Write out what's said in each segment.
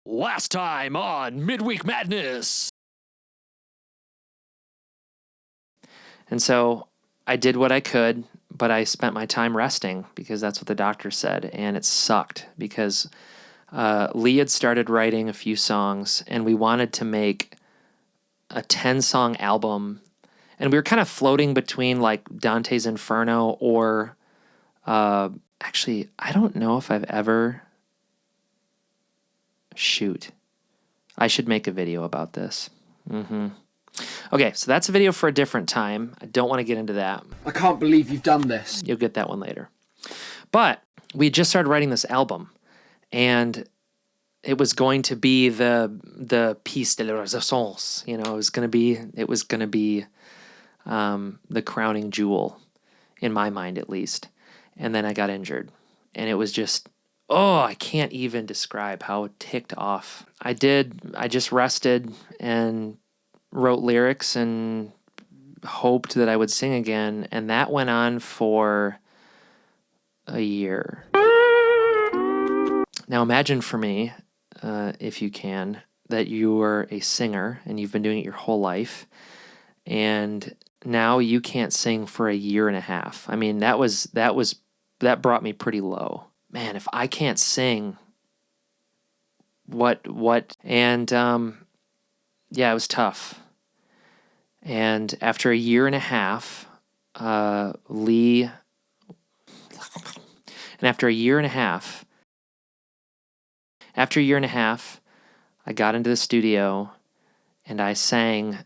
Last time on Midweek Madness. And so I did what I could, but I spent my time resting because that's what the doctor said. And it sucked because Lee had started writing a few songs and we wanted to make a 10-song album. And we were kind of floating between like Dante's Inferno or actually, I don't know if I've ever... Shoot. I should make a video about this. Okay, so that's a video for a different time. I don't want to get into that. I can't believe you've done this. You'll get that one later. But we just started writing this album, and it was going to be the piece de la resistance. You know, it was going to be the crowning jewel, in my mind at least. And then I got injured, and it was just... Oh, I can't even describe how ticked off I just rested and wrote lyrics and hoped that I would sing again. And that went on for a year. Now imagine for me, if you can, that you were a singer and you've been doing it your whole life. And now you can't sing for a year and a half. I mean, that brought me pretty low. Man, if I can't sing, what? And, yeah, it was tough. And after a year and a half, I got into the studio and I sang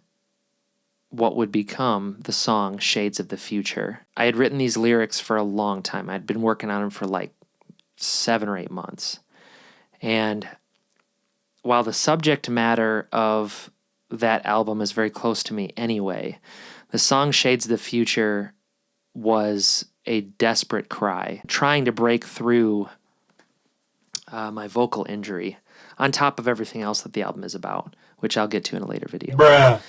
what would become the song Shades of the Future. I had written these lyrics for a long time. I'd been working on them for like 7 or 8 months. And while the subject matter of that album is very close to me anyway, the song Shades of the Future was a desperate cry, trying to break through my vocal injury on top of everything else that the album is about, which I'll get to in a later video. Bruh.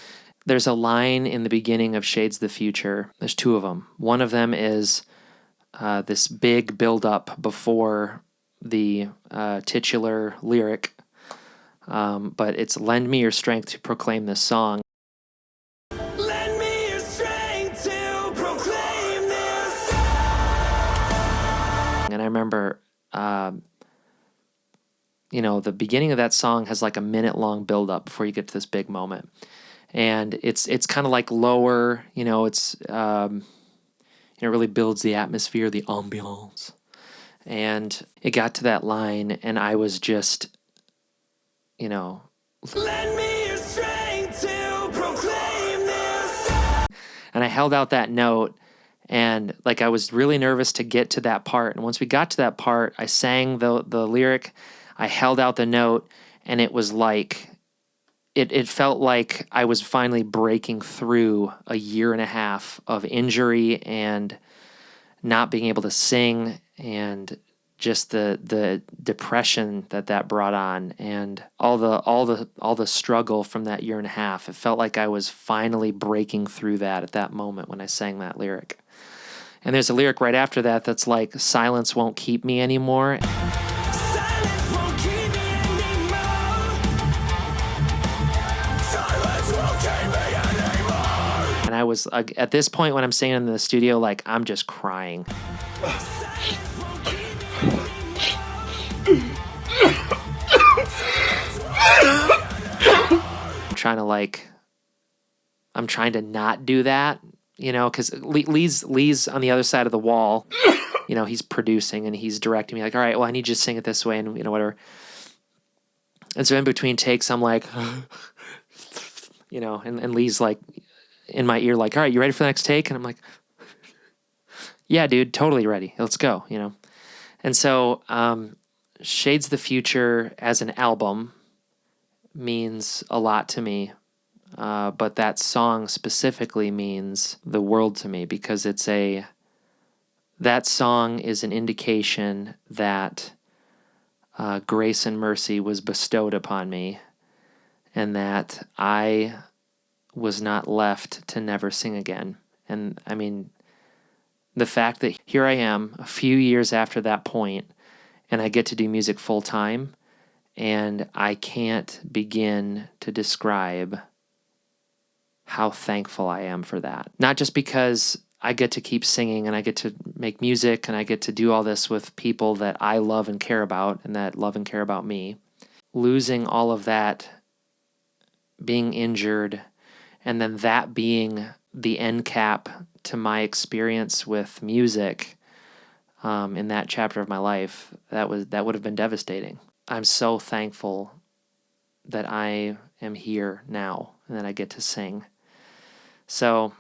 There's a line in the beginning of Shades of the Future. There's 2 of them. One of them is this big build-up before the titular lyric, but it's "Lend me your strength to proclaim this song." Lend me your strength to proclaim this song. And I remember, the beginning of that song has like a minute-long build-up before you get to this big moment, and it's kind of like lower, it's. It really builds the atmosphere, the ambiance. And it got to that line, and I was just, Lend me your strength to proclaim this. And I held out that note, and like I was really nervous to get to that part. And once we got to that part, I sang the lyric, I held out the note, and it was like... It felt like I was finally breaking through a year and a half of injury and not being able to sing and just the depression that brought on and all the struggle from that year and a half. It felt like I was finally breaking through that at that moment when I sang that lyric. And there's a lyric right after that that's like, "Silence won't keep me anymore." And I was, at this point when I'm singing in the studio, like, I'm just crying. I'm trying to not do that, because Lee's on the other side of the wall. He's producing and he's directing me like, all right, well, I need you to sing it this way and, whatever. And so in between takes, I'm like, and Lee's like, in my ear, like, all right, you ready for the next take? And I'm like, yeah, dude, totally ready. Let's go, And so Shades of the Future as an album means a lot to me. But that song specifically means the world to me because that song is an indication that grace and mercy was bestowed upon me and that I was not left to never sing again. And I mean, the fact that here I am a few years after that point and I get to do music full time And I can't begin to describe how thankful I am for that. Not just because I get to keep singing and I get to make music and I get to do all this with people that I love and care about and that love and care about me. Losing all of that, being injured, and then that being the end cap to my experience with music in that chapter of my life, that would have been devastating. I'm so thankful that I am here now and that I get to sing. So,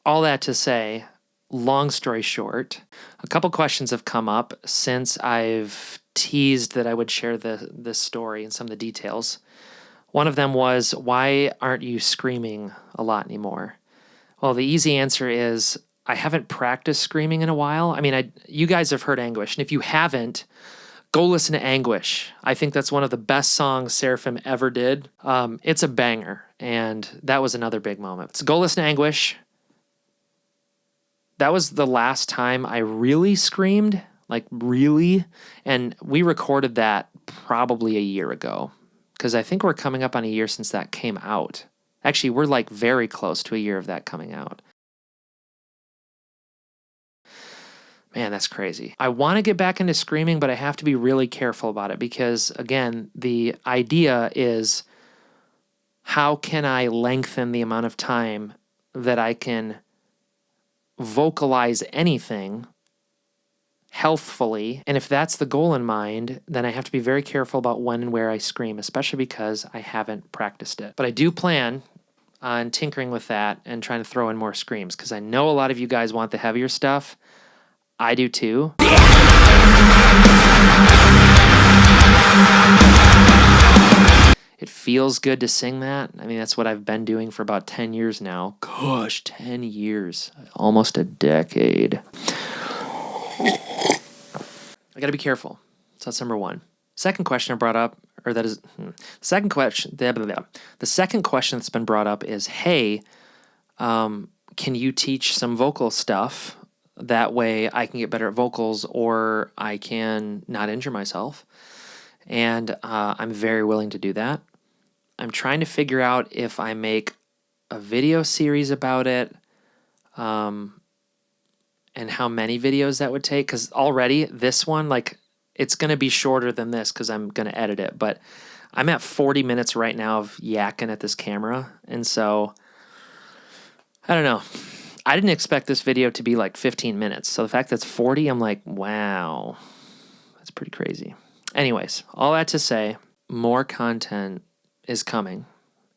all that to say, long story short, a couple questions have come up since I've teased that I would share this story and some of the details. One of them was, why aren't you screaming a lot anymore? Well, the easy answer is, I haven't practiced screaming in a while. I mean, you guys have heard Anguish, and if you haven't, go listen to Anguish. I think that's one of the best songs Seraphim ever did. It's a banger, and that was another big moment. So go listen to Anguish. That was the last time I really screamed, like really, and we recorded that probably a year ago, because I think we're coming up on a year since that came out. Actually, we're like very close to a year of that coming out. Man, that's crazy. I want to get back into screaming, but I have to be really careful about it because, again, the idea is, how can I lengthen the amount of time that I can vocalize anything healthfully? And if that's the goal in mind, then I have to be very careful about when and where I scream, especially because I haven't practiced it. But I do plan on tinkering with that and trying to throw in more screams because I know a lot of you guys want the heavier stuff. I do too. It feels good to sing that. I mean, that's what I've been doing for about 10 years now. Gosh, 10 years. Almost a decade. I got to be careful. So that's number one. Second question I brought up, or that is, second question, the second question that's been brought up is, hey, can you teach some vocal stuff? That way I can get better at vocals or I can not injure myself. And I'm very willing to do that. I'm trying to figure out if I make a video series about it and how many videos that would take. Because already this one, like, it's going to be shorter than this because I'm going to edit it. But I'm at 40 minutes right now of yakking at this camera. And so, I don't know. I didn't expect this video to be like 15 minutes. So the fact that it's 40, I'm like, wow, that's pretty crazy. Anyways, all that to say, more content is coming.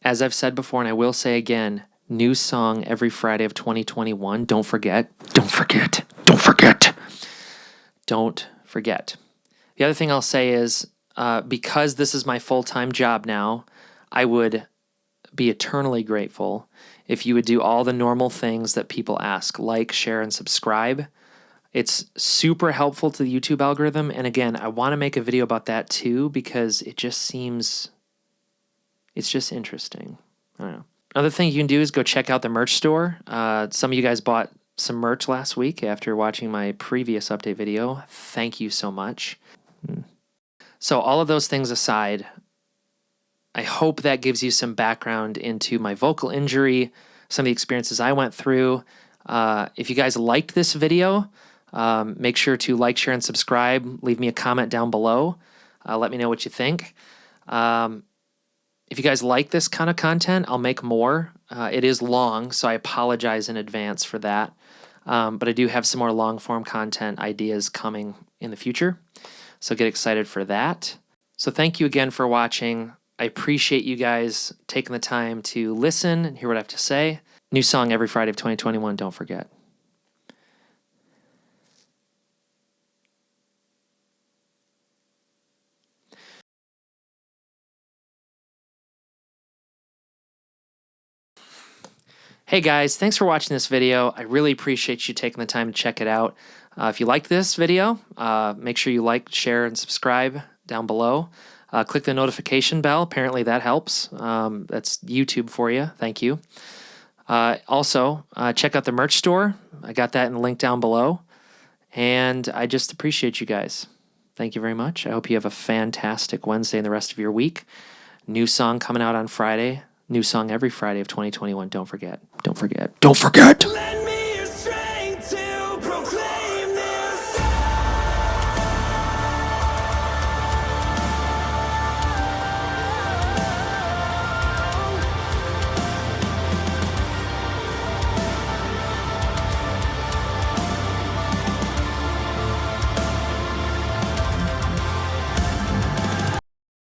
As I've said before, and I will say again, new song every Friday of 2021. Don't forget. Don't forget. Don't forget. Don't forget. The other thing I'll say is, because this is my full-time job now, I would be eternally grateful if you would do all the normal things that people ask, like, share, and subscribe. It's super helpful to the YouTube algorithm. And again, I want to make a video about that too because it just seems, it's just interesting. I don't know. Another thing you can do is go check out the merch store. Some of you guys bought some merch last week after watching my previous update video. Thank you so much. So all of those things aside, I hope that gives you some background into my vocal injury, some of the experiences I went through. If you guys liked this video, make sure to like, share, and subscribe. Leave me a comment down below. Let me know what you think. If you guys like this kind of content, I'll make more. It is long, so I apologize in advance for that. But I do have some more long-form content ideas coming in the future, so get excited for that. So thank you again for watching. I appreciate you guys taking the time to listen and hear what I have to say. New song every Friday of 2021, don't forget. Hey guys, thanks for watching this video. I really appreciate you taking the time to check it out. If you liked this video, make sure you like, share, and subscribe down below. Click the notification bell. Apparently that helps. That's YouTube for you. Thank you. Also, check out the merch store. I got that in the link down below. And I just appreciate you guys. Thank you very much. I hope you have a fantastic Wednesday and the rest of your week. New song coming out on Friday. New song every Friday of 2021. Don't forget. Don't forget. Don't forget. Lend me your strength.